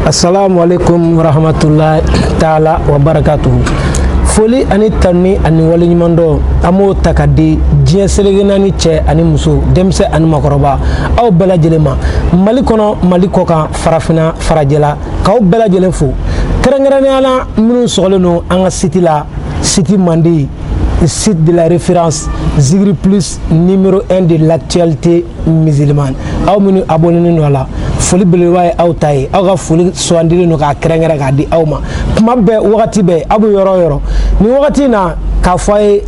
Assalamu alaikum warahmatullahi ta'ala wa barakatuhu. Foli ani tanni ani waliɲumando amo takadi diɲɛ selege naani cɛ ani muso denmisɛn ani makɔrɔba aw bɛɛ lajɛlen ma Mali kɔnɔ Mali kɔkan farafina farajɛla k'aw bɛɛ lajɛlen fo kɛrɛnkɛrɛnnenya la minnu sɔgɔlen don an ka site la site Mandi site de la référence Zigri Plus numéro 1 de l'actualité musulmane aw minnu abonnés don a la foli belebeleba ye aw ta ye aw ka foli sugandilen don k'a kɛrɛnkɛrɛn k'a di aw ma kuma bɛɛ wagati bɛɛ aw bɛ yɔrɔ o yɔrɔ ni wagati in na k'a fɔ a ye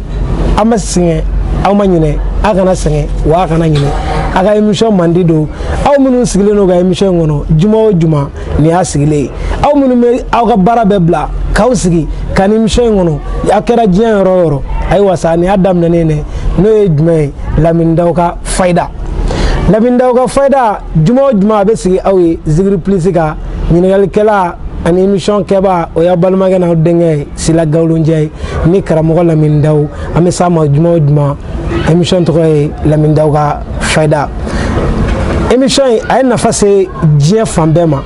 an ma sɛgɛn aw ma ɲinɛ a kana sɛgɛn wa a kana ɲinɛ a ka émission Mandi don aw minnu sigilen don ka émission in kɔnɔ juma o juma nin y'a sigilen ye aw minnu bɛ aw ka baara bɛɛ bila k'aw sigi ka nin émission in kɔnɔ a kɛra diɲɛ yɔrɔ o yɔrɔ ayiwa sa nin y'a daminɛnen dɛ n'o ye jumɛn ye Lamini Dawu ka fayida Lamini Dawu ka fayida juma o juma a bɛ sigi aw ye Zigri Plus ka ɲininkɛlikɛla ani émission kɛba o y'a balimakɛ n'aw denkɛ ye Sila Gawulonjɛ ye ni karamɔgɔ Lamini Dawu an bɛ s'a ma juma o juma émission tɔgɔ ye Lamini Dawu ka fayida émission in a ye nafa se diɲɛ fan bɛɛ ma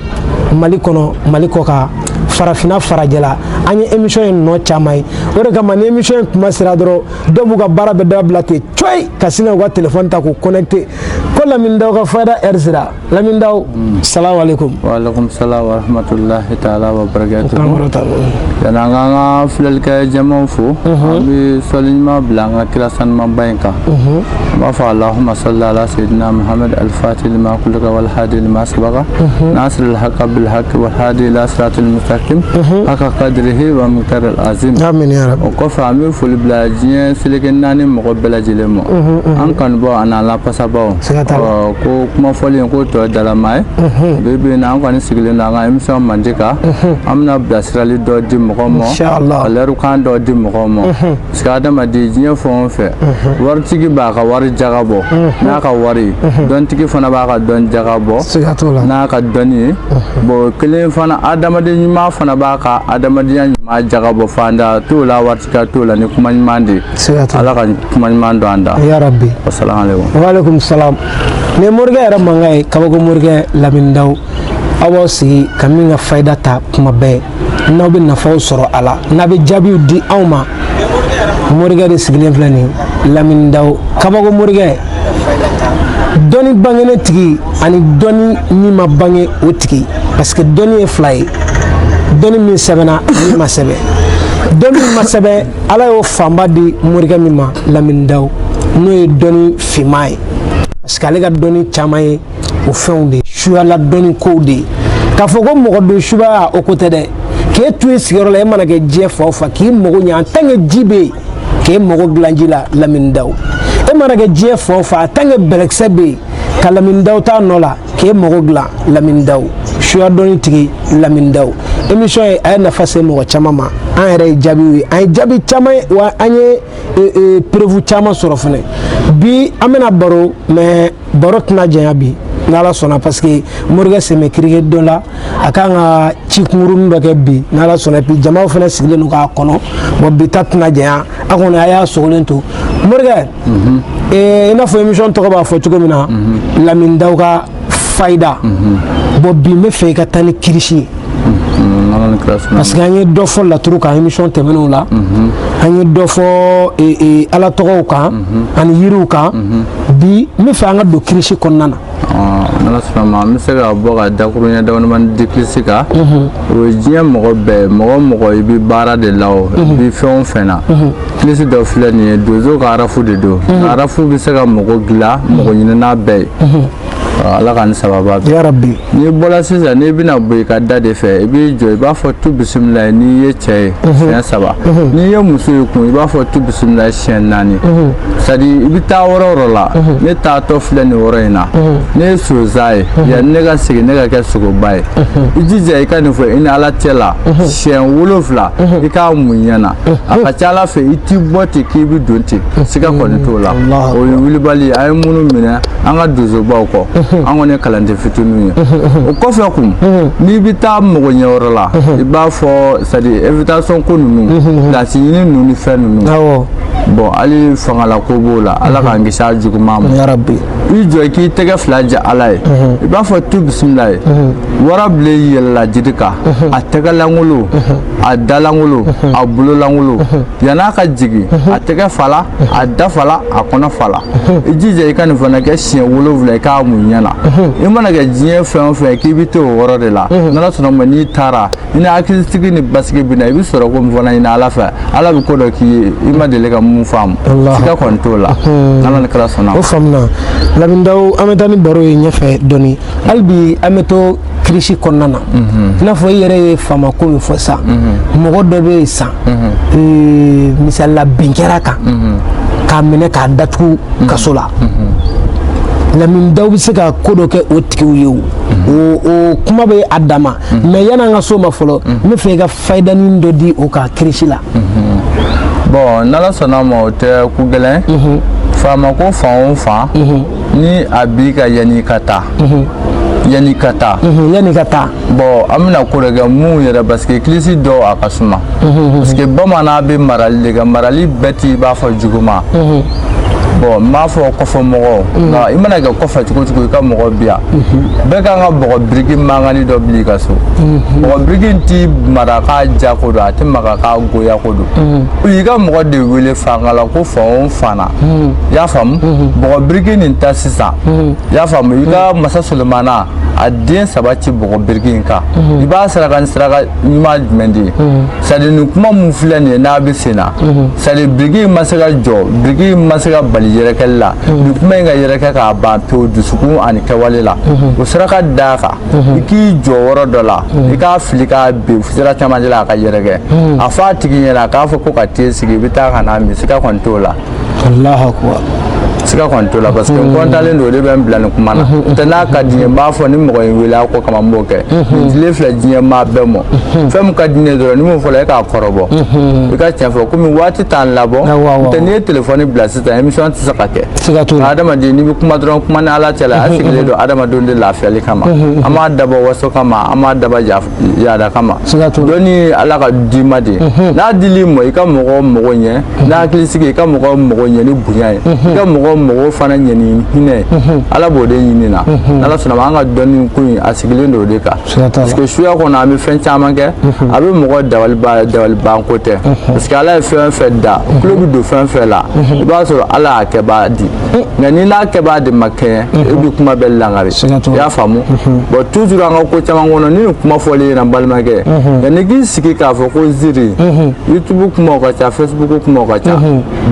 Mali kɔnɔ Mali kɔkan farafina farajɛla an ye émission in nɔ caman ye o de kama ni émission in kuma sera dɔrɔn dɔw b'u ka baara bɛɛ dabila ten coyi ka sin ka u ka téléphone ta k'u connecté ko Lamini Dawu ka fayida heure sera Lamini Dawu salamu alaikum. Wa alaikum salam wa rahmatullahi ta'ala wa barakatuh. Yana an ka filɛlikɛ jɛmanw fo an bɛ sɔli ɲuman bila an ka kira sanumanba in kan an b'a fɔ Allahumma salli ala sayyidina Muhammad al-Fatih lima kulika wal hadi lima sabaqa nasir al-haqqa bil haqqi wal hadi ila siratil mustaqim haka qadrihi wa miqdar al-azim. Amin ya rabbi. O kɔfɛ an bɛ foli bila diɲɛ seleke naani mɔgɔ bɛɛ lajɛlen ma an kanubɔ ani an lapasabaw ko kuma fɔli ko tɔ dalama ye bi na an kɔni sigilen don an ka émission Mandi kan an bɛna bilasirali dɔ di mɔgɔw ma ka lɛrikan dɔ di mɔgɔw ma parce que adamaden diɲɛ fɛn o fɛn waritigi b'a ka wari jaga bɔ n'a ka wari dɔntigi fana b'a ka dɔn jaga bɔ n'a ka dɔnni ye bon kelen fana adamaden ɲuman fana b'a ka adamadenya ɲuman jaga bɔ fanda t'o la waritigi t'o la ni kuma ɲuman de Ala ka kuma ɲuman don an da ya rabbi. Assalamu alaikum. Wa alaikum salam. Ni morikɛ yɛrɛ mankan ye kabako morikɛ Lamini Dawu aw b'aw sigi ka min ka fayida ta kuma bɛɛ n'aw bɛ nafaw sɔrɔ a la n'a bɛ jaabiw di anw ma morikɛ de sigilen filɛ nin Lamini Dawu kabako morikɛ dɔnni bangenen tigi ani dɔnni min ma bange o tigi parce que dɔnni ye fila ye dɔnni min sɛbɛnna min ma sɛbɛn dɔnni min ma sɛbɛn Ala y'o fanba di morikɛ min ma Lamini Dawu n'o ye dɔnni finman ye parce que ale ka dɔnni caman ye o fɛnw de suyala dɔnni kow de ye k'a fɔ ko mɔgɔ don subaya o ko tɛ dɛ k'e to i sigiyɔrɔ la e mana kɛ diɲɛ fan o fan k'i mago ɲɛ en tant que ji bɛ yen k'e mago dilan ji la Lamini Dawu e mana kɛ diɲɛ fan o fan en tant que bɛlɛkisɛ bɛ yen ka Lamini Dawu t'a nɔ la k'e mago dilan Lamini Dawu suya dɔnni tigi Lamini Dawu émission ye a ye nafa se mɔgɔ caman ma an yɛrɛ ye jaabiw ye an ye jaabi caman ye wa an ye preuve caman sɔrɔ fɛnɛ bi an bɛna baro mais baro tɛna janya bi n'Ala sɔnna parce que morikɛ sen bɛ kirike dɔ la a kan ka ci kunkurunin dɔ kɛ bi n'Ala sɔnna et puis jamaw fɛnɛ sigilen don k'a kɔnɔ bon bi ta tɛna janya a kɔni a y'a sogolen to morikɛ i n'a fɔ émission tɔgɔ b'a fɔ cogo min na Lamini Dawu ka fayida bon bi n bɛ fɛ i ka taa ni kirisi ye parce que an ye dɔ fɔ laturu kan émission tɛmɛnenw la an ye dɔ fɔ Ala tɔgɔw kan ani yiriw kan bi n bɛ fɛ an ka don kirisi kɔnɔna na n'Ala sɔnna ma an bɛ se ka bɔ ka dakuruɲɛ damadamani di kirisi kan o ye diɲɛ mɔgɔ bɛɛ mɔgɔ mɔgɔ i bɛ baara de la o i bɛ fɛn o fɛn na kirisi dɔ filɛ nin ye donso ka arafu de don arafu bɛ se ka mɔgɔ dilan mɔgɔ ɲinina bɛɛ ye Ala ka ni sababa ya rabbi. N'i bɔra sisan n'i bɛna bɔ i ka da de fɛ i b'i jɔ i b'a fɔ tu bisimilayi n'i ye cɛ ye siɲɛ 3 n'i ye muso ye kun i b'a fɔ tu bisimilayi siɲɛ 4 c'est à dire i bɛ taa yɔrɔ o yɔrɔ la ne taatɔ filɛ nin yɔrɔ in na ne ye sonsan ye yanni ne ka segin ne ka kɛ sogoba ye i jija i ka nin fɔ i ni Ala cɛ la siɲɛ 7 i k'a mun ɲɛ na a ka ca Ala fɛ i t'i bɔ ten k'i bɛ don ten siga kɔni t'o la o ye wulibali a ye minnu minɛ an ka donsobaw kɔ an kɔni ye kalanden fitininw ye o kɔfɛ kun n'i bɛ taa mɔgɔ ɲɛyɔrɔ la i b'a fɔ c'est à dire invitation ko ninnu place ɲini ninnu ni fɛn ninnu bon hali fangala ko b'o la Ala k'an kisi a juguman ma ya rabbi. i jɔ k'i tɛgɛ fila ja ala ye i b'a fɔ tu bisimila ye wara bilen yɛlɛla jiri kan a tɛgɛlankolon a dalankolon a bololankolon yan'a ka jigin a tɛgɛ fala a da fala a kɔnɔ fala i jija i ka nin fana kɛ siɲɛ 7 i k'a mun ɲɛna i mana kɛ diɲɛ fɛn o fɛn k'i bɛ to o yɔrɔ de la n'ala sɔnna ma n'i taara i ni hakilisigi ni basigi bɛ na i bɛ sɔrɔ ko min fana ɲini ala fɛ ala bɛ ko dɔ k'i ye i ma deli ka mun faamu siga kɔni t'o la n'ala ni kira sɔnna o faamuna Lamindaw an bɛ taa ni baro ye ɲɛfɛ dɔɔni hali bi an bɛ to kirisi kɔnɔna na i n'a fɔ i yɛrɛ ye faama ko min fɔ sisan mɔgɔ dɔ bɛ yen sisan misalila bin kɛra kan k'a minɛ k'a datugu kaso la Lamindaw bɛ se ka ko dɔ kɛ o tigiw ye o kuma bɛ a dama mais yan'an ka so ma fɔlɔ n bɛ fɛ i ka fayidanin dɔ di o kan kirisi la bon n'ala sɔnna ma o tɛ ku gɛlɛn faama ko fan o fan ni a b'i ka yanni ka taa yanni ka taa bon an bɛna ko dɔ kɛ mun yɛrɛ parce que kilisi dɔw a ka suma parce que bamanan bɛ marali de kɛ marali bɛɛ t'i b'a fɔ juguman bon n b'a fɔ kɔfɛ mɔgɔw nka i mana kɛ kɔfɛ cogo cogo i ka mɔgɔ bi yan bɛɛ kan ka bɔgɔ biriki mangani dɔ bili i ka so bɔgɔ biriki t'i mara k'a ja ko don a tɛ maga k'a goya ko don i ka mɔgɔ de wele fanga la ko fan o fan na i y'a faamu bɔgɔ biriki nin ta sisan i y'a faamu i ka masa Solomana a den 3 ci bɔgɔ biriki in kan i b'a saraka ni saraka ɲuman jumɛn de ye c'est à dire nin kuma mun filɛ nin ye n'a bɛ sen na c'est à dire biriki ma se ka jɔ biriki ma se ka bali yɛrɛkɛli la nin kuma in ka yɛrɛkɛ k'a ban pewu dusukun ani kɛwale la o saraka d'a kan i k'i jɔ yɔrɔ dɔ la i k'a fili k'a bin sira camancɛ la a ka yɛrɛkɛ a fɔ a tigi ɲɛna k'a fɔ ko ka t'e sigi i bɛ taa ka n'a min siga kɔni t'o la Allahu akbar siga kɔni t'o la parce que n kɔntalen don o de bɛ n bila nin kuma na n'o n'a ka di n ye n b'a fɔ ni mɔgɔ in wele a ko kama n b'o kɛ nin tile filɛ diɲɛ maa bɛɛ mɔ fɛn min ka di ne ye dɔrɔn ni mun fɔla e k'a kɔrɔbɔ i ka tiɲɛ fɔ komi waati t'an labɔ n'o tɛ n'i ye telefɔni bila sisan émission tɛ se ka kɛ nka adamaden n'i bɛ kuma dɔrɔn kuma ni ala cɛ la a sigilen don adamadenw de lafiyali kama an m'a dabɔ waso kama an m'a dabɔ yaada kama dɔnni ala ka di ma de n'a dil'i ma i ka mɔgɔ mago ɲɛ n'a hakili sigi i ka mɔgɔ mago ɲɛ ni bonya ye i ka mɔgɔ fana ɲɛni hinɛ ala b'o de ɲini na n'ala sɔnna ma an ka dɔnni ko in a sigilen don o de kan parce que suya kɔnɔ an bɛ fɛn caman kɛ a bɛ mɔgɔ dabaliban ko tɛ parce que ala ye fɛn fɛn da tulo bɛ don fɛn fɛn la i b'a sɔrɔ ala y'a kɛbaa di nka ni n'a kɛbaa de ma kɛɲɛ e bɛ kuma bɛɛ langari i y'a faamu bon toujours an ka ko caman kɔnɔ ni nin kuma fɔli ɲɛna n balimakɛ nka n'i k'i sigi k'a fɔ ko ziri YouTube kumaw ka ca Facebook kumaw ka ca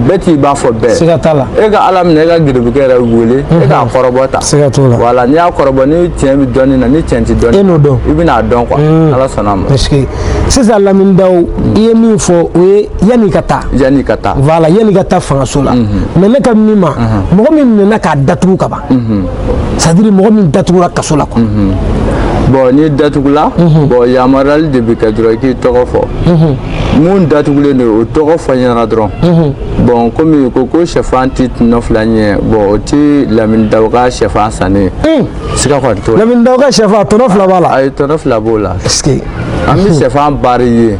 bɛɛ t'i b'a fɔ bɛɛ e ka ala minɛ e ka gɛrɛbukɛ yɛrɛ wele e k'a kɔrɔbɔ ta voilà n'i y'a kɔrɔbɔ ni tiɲɛ bɛ dɔnni na ni tiɲɛ tɛ dɔnni e n'o dɔn i bɛn'a dɔn quoi ala sɔnna a ma parce que sisan Lamindaw i ye min fɔ o ye yanni ka taa voilà yanni ka taa fangaso la mais ne ka min ma mɔgɔ min minɛna k'a datugu ka ban c'est à dire mɔgɔ min datugura kaso la quoi bon ni datugula bon yamaruyali de bɛ kɛ dɔrɔn i k'i tɔgɔ fɔ mun datugulen don o tɔgɔ fɔ ɲɛna dɔrɔn bon komi ko sɛfan tɛ tɔnɔ fila ɲɛ bon o tɛ Lamindaw ka sɛfan sannen siga kɔni t'o la Lamindaw ka sɛfan tɔnɔ fila b'a la ayi tɔnɔ fila b'o la est-ce que an bɛ sɛfan bari ye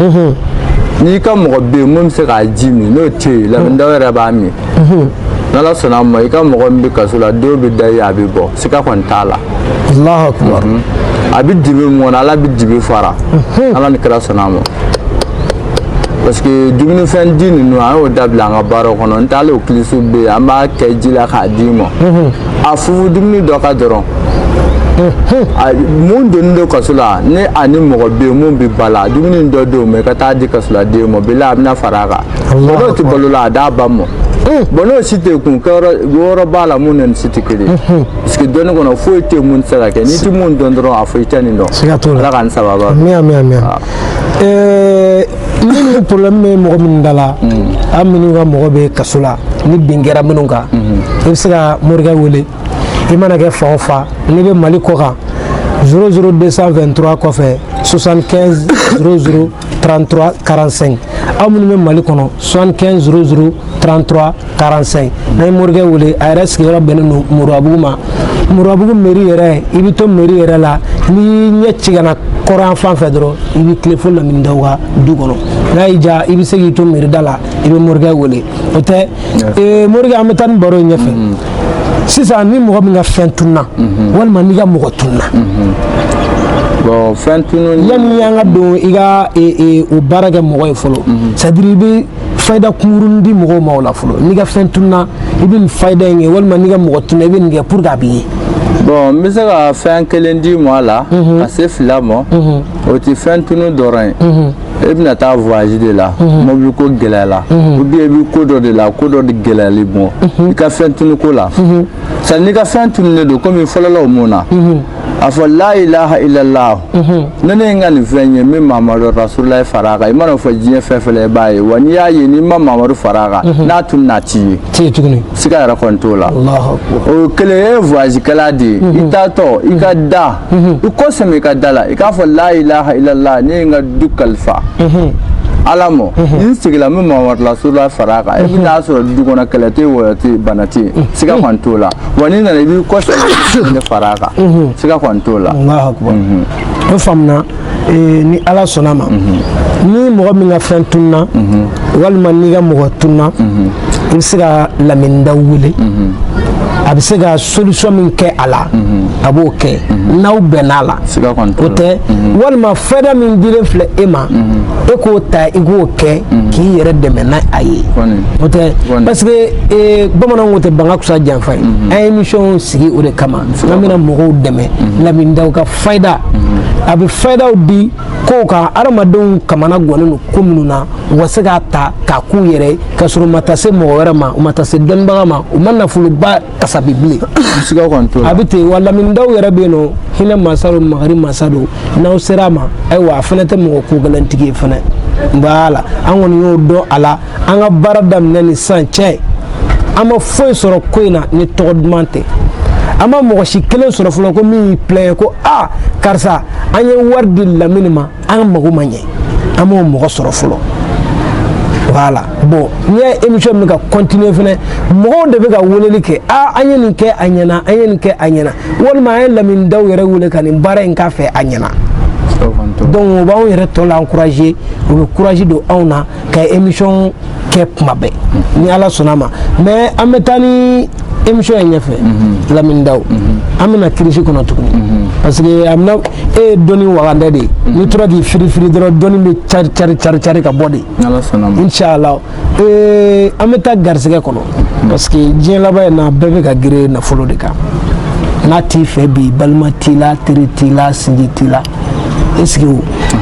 n'i ka mɔgɔ bɛ yen mun bɛ se k'a ji min n'o tɛ yen Lamindaw yɛrɛ b'a min n'ala sɔnna a ma i ka mɔgɔ min bɛ kaso la dɔw bɛ da i ye a bɛ bɔ siga kɔni t'a la Allahu akbar a bɛ dibi mun kɔnɔ ala bɛ dibi fara ala ni kira sɔnna a ma parce que dumunifɛn di ninnu an y'o dabila an ka baaraw kɔnɔ n t'ale o kilisiw bɛ yen an b'a kɛ ji la k'a d'i ma a fufu dumuni dɔ ka dɔrɔn mun donnen don kaso la ne ani mɔgɔ bɛ yen mun bɛ ba la dumuni dɔ don mɛ ka taa di kasoladen ma bi la a bɛna fara a kan n'o tɛ balo la a d'a ba mɔ bon n'o si tɛ kun yɔrɔ b'a la mun ni si tɛ kelen parce que dɔnni kɔnɔ foyi tɛ mun tɛ se ka kɛ n'i tɛ mun dɔn dɔrɔn a fɔ i tɛ nin dɔn ala ka nin sababa ni problème bɛ mɔgɔ minnu da la an minnu ka mɔgɔ bɛ kaso la ni bin kɛra minnu kan i bɛ se ka morikɛ wele i mana kɛ fan o fan n'i bɛ Mali kɔ kan 00223 kɔfɛ 75 00 33 45 aw minnu bɛ Mali kɔnɔ 75 00 33 45 n'a ye morikɛ wele a yɛrɛ sigiyɔrɔ bɛnnen don Moribabugu ma Murabugu mairie yɛrɛ i bɛ to mairie yɛrɛ la ni ɲɛ cigana kɔrɔn fan fɛ dɔrɔn i bɛ tile fo Lamindaw ka du kɔnɔ n'a y'i diya i bɛ se k'i to mairie da la i bɛ morikɛ wele o tɛ morikɛ an bɛ taa ni baro ye ɲɛfɛ sisan ni mɔgɔ min ka fɛn tunna walima n'i ka mɔgɔ tunna bon fɛn tunun yanni an ka don i ka o baara kɛ mɔgɔ ye fɔlɔ c'est à dire i bɛ fayida kunkurunin di mɔgɔw ma o la fɔlɔ n'i ka fɛn tunna i bɛ nin fayida in kɛ walima n'i ka mɔgɔ tunna i bɛ nin kɛ pour que a bɛ ye bon n bɛ se ka fɛn kelen di ma a la ka se 2 ma o tɛ fɛn tunun dɔrɔn ye e bɛna taa voyage de la mobili ko gɛlɛyala ou bien i bɛ ko dɔ de la ko dɔ de gɛlɛyali bɔ i ka fɛn tunun ko la sani n'i ka fɛn tununnen don komi fɔlɔlaw mun na a fɔ la ilaha illallah ne ye n ka nin fɛn ye min Mamadu Rasululahi far'a kan i mana fɔ diɲɛ fɛn fɛn la i b'a ye wa n'i y'a ye n'i ma Mamadu far'a kan n'a tun n'a ti ye siga yɛrɛ kɔni t'o la o kelen e ye voyage kɛla de ye i taatɔ i ka da i ko sɛmɛ i ka da la i k'a fɔ la ilaha illallah ne ye n ka du kalifa Ala mɔ ni sigila min Mamadu Rasululahi far'a kan e bɛna sɔrɔ du kɔnɔ kɛlɛ tɛ wɔyɔ tɛ bana tɛ siga kɔni t'o la wa n'i nana i b'i kɔ sɛmɛ ne far'a kan siga kɔni t'o la o faamuna ni Ala sɔnna ma ni mɔgɔ min ka fɛn tunna walima n'i ka mɔgɔ tunna i bɛ se ka Lamindaw wele a bɛ se ka solution min kɛ a la a b'o kɛ n'aw bɛnn'a la o tɛ walima fayida min dilen filɛ e ma e k'o ta i k'o kɛ k'i yɛrɛ dɛmɛ n'a ye o tɛ parce que bamananw ko tɛ banga kusa janfa ye an ye émission sigi o de kama an bɛna mɔgɔw dɛmɛ Lamindaw ka fayida a bɛ fayidaw di kow kan adamadenw kamana guwanen don ko minnu na u ka se k'a ta k'a k'u yɛrɛ ye k'a sɔrɔ u ma taa se mɔgɔ wɛrɛ ma u ma taa se dɔnnibaga ma u ma nafoloba kasabi bilen a bɛ ten wa Lamindaw yɛrɛ bɛ yen nɔ hinɛ masa don makari masa don n'aw sera a ma ayiwa a fana tɛ mɔgɔ ko gɛlɛntigi ye fana voilà an kɔni y'o dɔn a la an ka baara daminɛ ni sisan cɛ an ma foyi sɔrɔ ko in na ni tɔgɔ duman tɛ an ma mɔgɔ si kelen sɔrɔ fɔlɔ ko min y'i plaint ko karisa an ye wari di Lamini ma an mago ma ɲɛ an m'o mɔgɔ sɔrɔ fɔlɔ voilà bon n'i ye émission min ka continuer fana mɔgɔw de bɛ ka weleli kɛ an ye nin kɛ a ɲɛna an ye nin kɛ a ɲɛna walima an ye Lamindaw yɛrɛ wele ka nin baara in k'a fɛ a ɲɛna donc o b'anw yɛrɛ tɔ la encourager o bɛ courage don anw na ka émission kɛ kuma bɛɛ ni Ala sɔnna ma mais an bɛ taa ni émission ye ɲɛfɛ Lamindaw an bɛna kirisi kɔnɔ tuguni parce que e ye dɔnni wagandɛ de ye n'i tora k'i firifiri dɔrɔn dɔnni bɛ cari ka bɔ de inchallah an bɛ taa garisɛgɛ kɔnɔ parce que diɲɛ laban in na bɛɛ bɛ ka gere nafolo de kan n'a t'i fɛ bi balima t'i la teri t'i la sinji t'i la est-ce que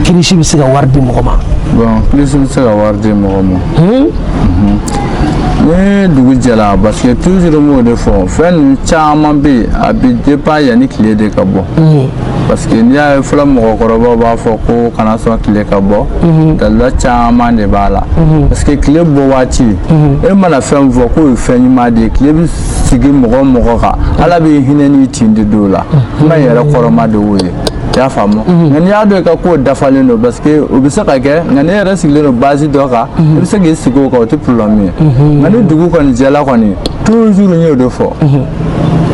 kirisi bɛ se ka wari di mɔgɔ ma bon kirisi bɛ se ka wari di mɔgɔ ma ni dugu jɛla parce que toujours m'o de fɔ fɛn ninnu caman bɛ yen a bɛ dépend yanni tile de ka bɔ parce que n'i y'a ye fɔlɔ mɔgɔkɔrɔbaw b'a fɔ ko kana sɔn tile ka bɔ dalila caman de b'a la parce que tile bɔ waati e mana fɛn fɔ k'o ye fɛn ɲuman de ye tile bɛ sigi mɔgɔ mɔgɔ kan Ala bɛ hinɛ n'i tin di dɔw la kuma yɛrɛ kɔrɔma de y'o ye i y'a faamu nka n'i y'a dɔn i ka ko dafalen don parce que o bɛ se ka kɛ nka ne yɛrɛ sigilen don base dɔ kan i bɛ se k'i sigi o kan o tɛ problème ye nka ni dugu kɔni jɛla kɔni toujours n y'o de fɔ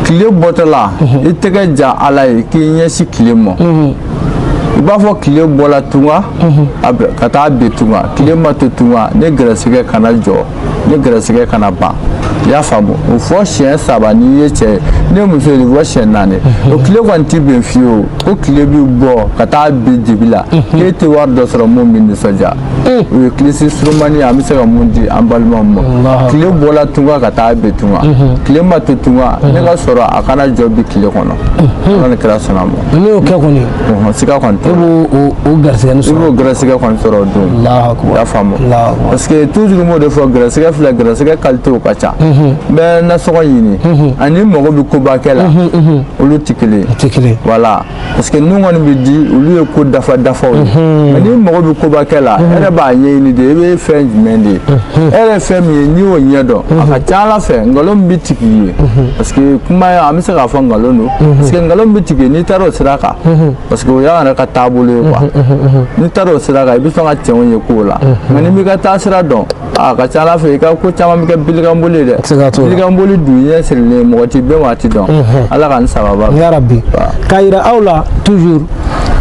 tile bɔtɔla i tɛgɛ jan Ala ye k'i ɲɛsin tile ma i b'a fɔ tile bɔla tunga ka taa bin tunga tile ma to tunga ne gɛrɛsɛgɛ kana jɔ ne gɛrɛsɛgɛ kana ban i y'a faamu o fɔ siɲɛ 3 n'i ye cɛ ye ne muso ye fɔ siɲɛ 4 o tile kɔni tɛ bɛn fiyewu ko tile bɛ bɔ ka taa bin dibi la k'e tɛ wari dɔ sɔrɔ mun bɛ nisɔndiya o ye kilisi surumani an bɛ se ka mun di an balimaw ma tile bɔla tunga ka taa bin tunga tile ma to tunga ne ka sɔrɔ a kana jɔ bi tile kɔnɔ Ala ni kira sɔnna ma n'i y'o kɛ kɔni siga kɔni tɛ i b'o garisɛgɛ sɔrɔ i b'o garisɛgɛ kɔni sɔrɔ o don i y'a faamu parce que toujours m'o de fɔ garisɛgɛ filɛ garisɛgɛ qualité ka ca bɛ nasɔngɔ ɲini ani mɔgɔ bɛ kobakɛ la olu tɛ kelen voilà parce que ninnu kɔni bɛ di olu ye ko dafaw ye mais ni mɔgɔ bɛ kobakɛ la e yɛrɛ b'a ɲɛɲini de e bɛ fɛn jumɛn de ye e yɛrɛ ye fɛn min ye n'i y'o ɲɛdɔn a ka ca Ala fɛ nkalon bɛ tig'i ye parce que kuma an bɛ se k'a fɔ nkalon don parce que nkalon bɛ tigɛ n'i taara o sira kan parce que o y'an yɛrɛ ka taabolo ye quoi n'i taara o sira kan i bɛ sɔn ka tiɲɛw ye kow la mais n'i b'i ka taa sira dɔn ka ca Ala fɛ i ka ko caman bɛ kɛ bilikanboli dɛ bilikanboli dun ɲɛ sirilen mɔgɔ ti bɛɛ waati dɔn Ala ka nin sababa ya rabbi k'a yira aw la toujours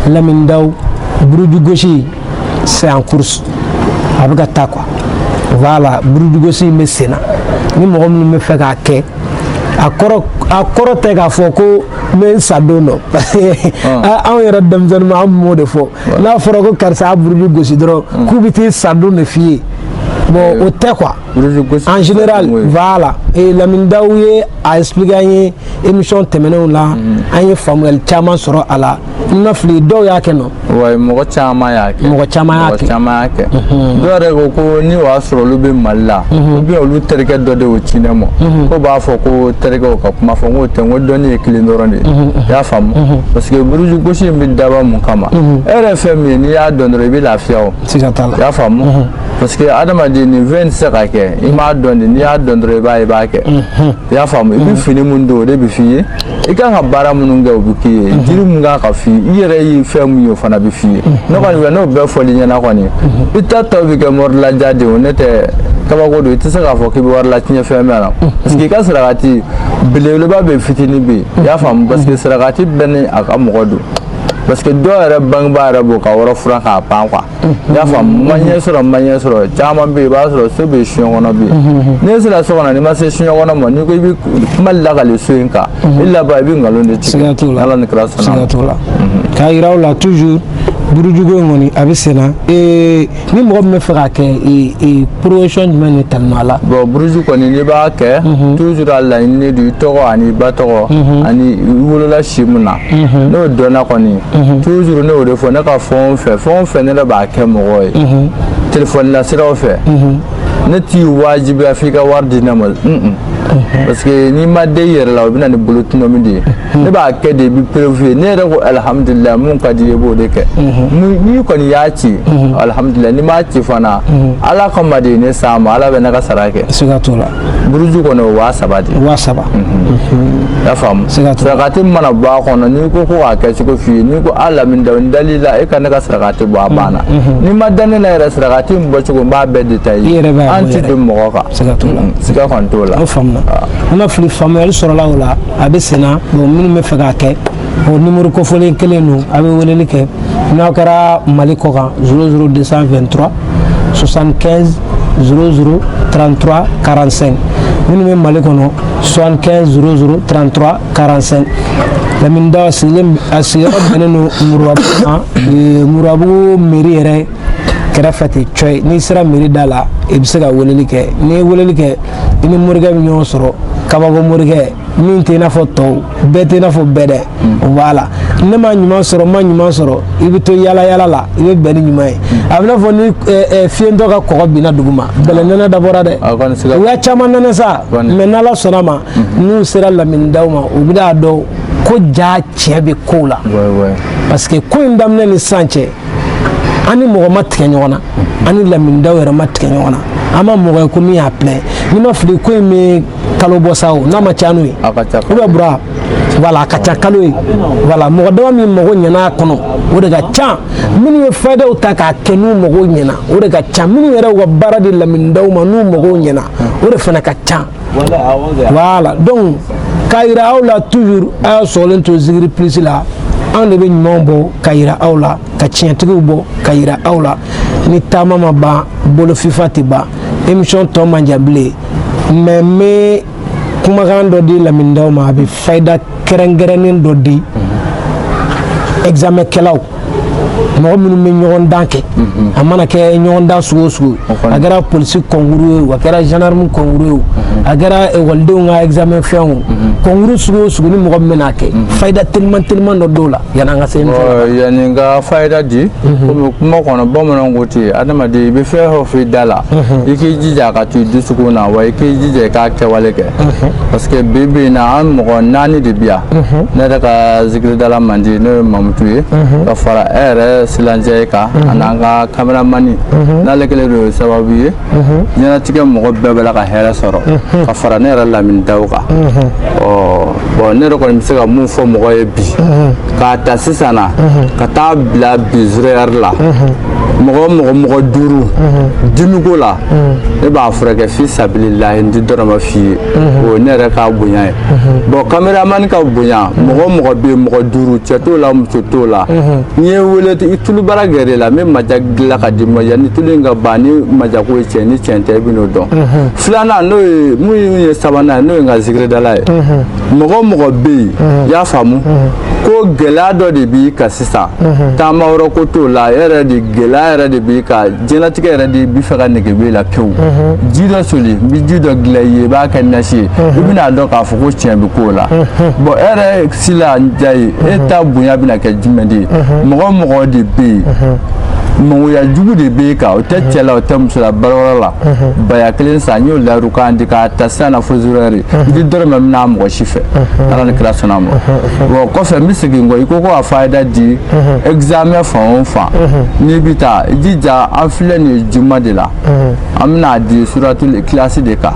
Lamine Dawu buruju gosi c'est en course a bɛ ka taa quoi voilà buruju gosi in bɛ sen na ni mɔgɔ minnu bɛ fɛ k'a kɛ a kɔrɔ tɛ k'a fɔ ko n bɛ n sa don dɔ parce que anw yɛrɛ denmisɛnnin ma an b'o de fɔ n'a fɔra ko karisa a buruju gosi dɔrɔn k'u bɛ t'i sa don de f'i ye bon o tɛ quoi en général voilà et Lamine Dawu ye a expliqué an ye émission tɛmɛnenw la an ye faamuyali caman sɔrɔ a la n ma fili dɔw y'a kɛ nɔ ouais mɔgɔ caman y'a kɛ dɔw yɛrɛ ko ko ni o y'a sɔrɔ olu bɛ Mali la ou bien olu terikɛ dɔ de y'o ci ne ma ko b'a fɔ ko terikɛw ka kuma fɔ n k'o tɛ n ko dɔnni ye kelen dɔrɔn de ye i y'a faamu parce que buruju gosi in bɛ dabɔ mun kama e yɛrɛ fɛn min ye n'i y'a dɔn dɔrɔn i bɛ lafiya o i y'a faamu parce que adamaden nin fɛn tɛ se ka kɛ i m'a dɔn de n'i y'a dɔn dɔrɔn i b'a ye i b'a kɛ i y'a faamu i bɛ fini mun don o de bɛ f'i ye i kan ka baara minnu kɛ o bɛ k'i ye jiri mun kan ka f'i ye i yɛrɛ ye fɛn min ye o fana bɛ f'i ye ne kɔni fɛ n'o bɛɛ fɔli ɲɛna kɔni i ta tɔ bɛ kɛ mɔrilaja de o ne tɛ kabako don i tɛ se k'a fɔ k'i bɛ wari la tiɲɛ fɛn bɛɛ la parce que i ka sarakati belebeleba bɛ fitinin bɛ yen i y'a faamu parce que sarakati bɛɛ ni a ka mɔgɔ don parce que dɔw yɛrɛ bangebaa yɛrɛ b'o ka yɔrɔ furan k'a pan quoi i y'a faamu ma ɲɛ sɔrɔ caman bɛ yen i b'a sɔrɔ so bɛ soɲɛ kɔnɔ bɛ yen n'i sera so kɔnɔ n'i ma se soɲɛ kɔnɔ ma n'i ko i bɛ kuma lakale so in kan i laban i bɛ nkalon de tigɛ Ala ni kira sɔnna k'a yira aw la toujours burujugo in kɔni a bɛ sen na ni mɔgɔ min bɛ fɛ k'a kɛ promotion jumɛn de talima a la bon buruju kɔni n'i b'a kɛ toujours a laɲini don i tɔgɔ ani i ba tɔgɔ ani i wolola si min na n'o dɔnna kɔni toujours ne y'o de fɔ ne ka fɛn o fɛn ne yɛrɛ b'a kɛ mɔgɔ ye telefɔni na siraw fɛ ne t'i wajibiya f'i ka wari di ne ma parce que n'i ma den i yɛrɛ la o bɛ na ni bolotunɔmi de ye ne b'a kɛ de i bɛ prévu ne yɛrɛ ko alhamdulilayi mun ka di i ye i b'o de kɛ n'i kɔni y'a ci alhamdulilayi n'i m'a ci fana Ala kama de ye ne s'a ma Ala bɛ ne ka sara kɛ siga t'o la buruju kɔni o 3000 de 3000 i y'a faamu sarakati mana bɔ a kɔnɔ n'i ko k'a kɛ cogo f'i ye n'i ko a Lamine Dawu n dal'i la e ka ne ka sarakati bɔ a banna n'i ma da ne la yɛrɛ sarakati in bɔ cogo n b'a bɛɛ détaillé an ti don mɔgɔ kan siga kɔni t'o la an ma fili faamuyali sɔrɔla o la a bɛ sen na bon minnu bɛ fɛ k'a kɛ o numéro kofɔlen kelen don a bɛ weleli kɛ n'aw kɛra Mali kɔ kan 00223 75 00 33 45 minnu bɛ Mali kɔnɔ 75 00 33 45 Lamine Dawu a sigiyɔrɔ bɛnnen don Murabugu mairie yɛrɛ kɛrɛfɛ ten cɔyi n'i sera mairie da la i bɛ se ka weleli kɛ n'i ye weleli kɛ i ni morikɛ bɛ ɲɔgɔn sɔrɔ kabako morikɛ min tɛ i n'a fɔ tɔw bɛɛ tɛ i n'a fɔ bɛɛ dɛ o b'a la ne ma ɲuman sɔrɔ i bɛ to yaala la i bɛ bɛn ni ɲuman ye a bɛ n'a fɔ ni fiyentɔ ka kɔgɔ binna dugu ma bɛlɛnɛnɛ dabɔra dɛ u y'a caman nɛnɛ sa mais n'Ala sɔnna ma n'u sera Lamine Dawu ma u bɛ n'a dɔn ko ja tiɲɛ bɛ kow la parce que ko in daminɛ ni sisan cɛ an ni mɔgɔ ma tigɛ ɲɔgɔn na an ni Lamine Dawu yɛrɛ ma tigɛ ɲɔgɔn na an ma mɔgɔ ye ko min y'a filɛ n'i ma fili ko in bɛ kalo bɔ sa o n'a ma ca n'o ye ou bien bura voilà a ka ca kalo ye voilà mɔgɔ dama min mago ɲɛna a kɔnɔ o de ka ca minnu ye faydaw ta k'a kɛ n'u mago ɲɛna o de ka ca minnu yɛrɛ u ka baara di Lamine Dawu ma n'u mago ɲɛna o de fana ka ca voilà donc k'a yira aw la toujours a y'a sɔgɔlen to Zikiri Plus la anw de bɛ ɲumanw bɔ ka yira aw la ka tiɲɛtigiw bɔ ka yira aw la ni taama ma ban bolo fifa tɛ ban émission tɔ man jan bilen mais n bɛ kumakan dɔ di Lamine Dawu ma a bɛ fayda kɛrɛnkɛrɛnnen dɔ di examenkɛlaw mɔgɔ minnu bɛ ɲɔgɔn dan kɛ a mana kɛ ɲɔgɔn dan sugu o sugu a kɛra polisi concours ye a kɛra gendarme concours ye a kɛra ekɔlidenw ka examen fɛnw concours sugu o sugu ni mɔgɔ min bɛna kɛ fayda teliman dɔ dɔw la yanni an ka se yanni n ka fayda di komi kuma kɔnɔ bamananw ko ten adamaden i bɛ fɛn o fɛn da la i k'i jija ka to i dusukun na wa i k'i jija i k'a kɛwale kɛ parce que bi bi in na an mɔgɔ 4 de bi yan ne yɛrɛ ka zikiridala man di n'o ye Mamutu ye ka fara e yɛrɛ silancɛ ye kan an'an ka kameramani n'ale kelen don sababu ye ɲɛnatigɛ mɔgɔ bɛɛ bɛ la ka hɛrɛ sɔrɔ ka fara ne yɛrɛ Lamine Dawu kan bon ne yɛrɛ kɔni bɛ se ka mun fɔ mɔgɔ ye bi k'a ta sisan na ka taa bila bi 0 heure la mɔgɔ duuru dimiko la e b'a furakɛ fi sabilillahi n ti dɔrɔmɛ f'i ye o ne yɛrɛ ka bonya ye bon caméraman ka bonya mɔgɔ bɛ mɔgɔ duuru cɛ t'o la muso t'o la n'i ye wele i tulu baara gɛrɛ la n bɛ maja dilan ka di ma yanni tulu in ka ban ni majako ye cɛ ni cɛn tɛ i bɛ n'o dɔn filanan n'o ye mun ye sabanan n'o ye n ka zikiridala ye mɔgɔ bɛ yen i y'a faamu ko gɛlɛya dɔ de b'i kan sisan taama wɛrɛ ko t'o la yɛrɛ de gɛlɛya yɛrɛ de b'i kan diɲɛlatigɛ yɛrɛ de b'i fɛ ka nege b'i la pewu ji dɔ soli n bɛ ji dɔ dilan i ye i b'a kɛ nasi ye i bɛna dɔn k'a fɔ ko tiɲɛ bɛ k'o la bon e yɛrɛ si la ja ye e ta bonya bɛna kɛ jumɛn de ye mɔgɔ de bɛ yen mɔgɔya jugu de b'e kan o tɛ cɛ la o tɛ muso la baarayɔrɔ la baya kelen san n y'o layiru kan di k'a ta sisan na fo zuruyɛri i ti dɔrɔmɛ min n'a mɔgɔ si fɛ ala ni kira sɔnna a ma bon kɔfɛ n bɛ segin kɔ i ko a fayida di examen fan o fan n'i bɛ taa i jija an filɛ nin ye juma de la an bɛna di suratul ikilasi de kan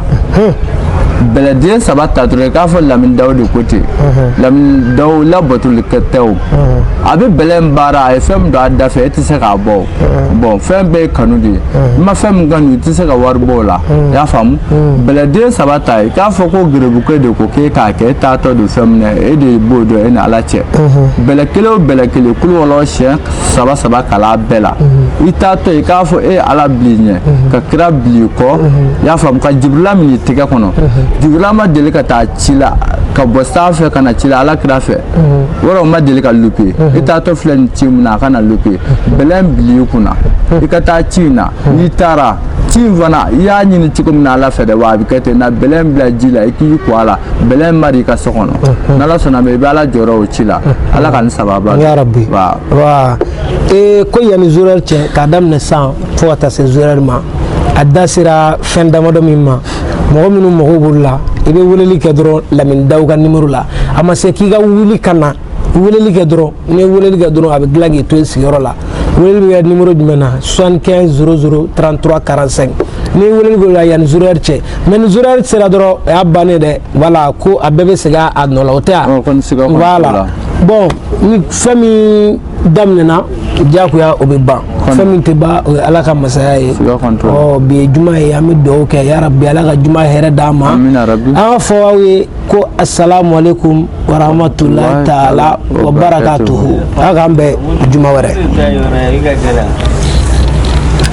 bɛlɛden 3 ta dɔrɔn i k'a fɔ Lamini Dawu de ko ten Lamini Dawu labatoli tɛ o a bɛ bɛlɛ baara a ye fɛn min don a da fɛ e tɛ se k'a bɔ bon fɛn bɛɛ ye kanu de ye i ma fɛn min kanu i tɛ se ka wari bɔ o la i y'a faamu bɛlɛden 3 ta i k'a fɔ ko gɛrɛbukɛ de ko k'e k'a kɛ e t'aatɔ don fɛn min na e de b'o dɔn e ni ala cɛ bɛlɛ kelen o bɛlɛ kelen kulu wɔlɔ siɲɛ 3 kala bɛɛ la i t'aatɔ i k'a fɔ e ye ala bili ɲɛ ka kira bili kɔ i y'a faamu ka Jibirila minɛ i tɛgɛ kɔnɔ Jibirila ma deli ka taa ci la ka bɔ sanfɛ ka na ci la ala kira fɛ wɔrɔ ma deli ka lupe i t'aatɔ filɛ ni ci min na a ka na lupe bɛlɛ bili i kunna i ka taa ci in na n'i taara ci in fana i y'a ɲini cogo min na ala fɛ dɛ wa a bɛ kɛ ten na bɛlɛ bila ji la i k'i ko a la bɛlɛ mari i ka so kɔnɔ n'ala sɔnna ma i bɛ ala jɔyɔrɔ o ci la ala ka nin sababa ya rabbi wa ko yanni zuriyɛri cɛ k'a daminɛ san fo ka taa se zuriyɛri ma a da sera fɛn damadɔ min ma mɔgɔ minnu mago b'olu la i bɛ weleli kɛ dɔrɔn Lamini Dawu ka numéro la a ma se k'i ka wuli ka na weleli kɛ dɔrɔn n'i ye weleli kɛ dɔrɔn a bɛ dilan k'i to yen sigiyɔrɔ la weleli bɛ kɛ numéro jumɛn na 75 00 33 45 n'i ye weleli kɛ o la yanni zuriyɛri cɛ mais ni zuriyɛri sera dɔrɔn o y'a bannen dɛ voilà ko a bɛɛ bɛ segin a nɔ la o tɛ yan voilà bon ni fɛn min daminɛna diyagoya o bɛ ban fɛn min tɛ ban o ye ala ka masaya ye bi ye juma ye an bɛ dugawu kɛ ya rabbi ala ka juma hɛrɛ d'an ma an ka fɔ aw ye ko assalamu alaikum wa rahmatulahi taala wa barakatuhu ala k'an bɛn juma wɛrɛ